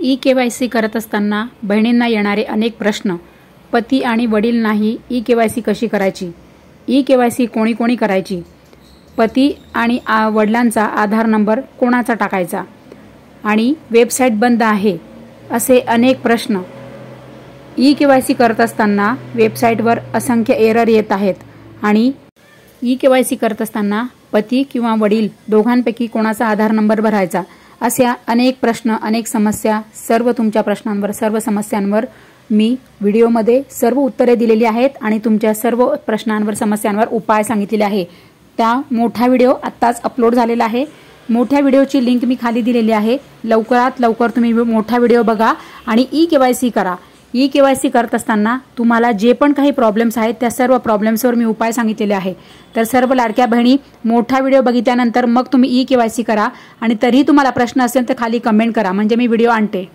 E-KYC करत असताना बहिणींना येणारे अनेक प्रश्न. पती आणि वडील नाही ई-के.वाय.सी कशी करायची? ई-के.वाय.सी कोणी कोणी करायची? पती आणि वडिलांचा आधार नंबर कोणाचा टाकायचा? आणि वेबसाईट बंद आहे असे अनेक प्रश्न. ई-के.वाय.सी करत असताना वेबसाईटवर असंख्य एरर येत आहेत आणि ई-के.वाय.सी करत असताना पती किंवा वडील दोघांपैकी कोणाचा आधार नंबर भरायचा? अशा अनेक प्रश्न, अनेक समस्या, सर्व तुमच्या प्रश्नांवर, सर्व समस्यांवर मी व्हिडिओमध्ये सर्व उत्तरे दिलेली आहेत आणि तुमच्या सर्व प्रश्नांवर, समस्यांवर उपाय सांगितलेले आहे. त्या मोठा व्हिडिओ आत्ताच अपलोड झालेला आहे. मोठ्या व्हिडिओची लिंक मी खाली दिलेली आहे. लवकरात लवकर तुम्ही मोठा व्हिडिओ बघा आणि ई-के.वाय.सी करा. ई-के.वाय.सी करत असताना तुम्हाला जे पण काही प्रॉब्लेम्स आहेत त्या सर्व प्रॉब्लेम्सवर मी उपाय सांगितलेले आहे. तर सर्व लाडक्या बहिणी मोठा व्हिडिओ बघितल्यानंतर मग तुम्ही ई-के.वाय.सी करा आणि तरीही तुम्हाला प्रश्न असेल तर खाली कमेंट करा, म्हणजे मी व्हिडिओ आणते.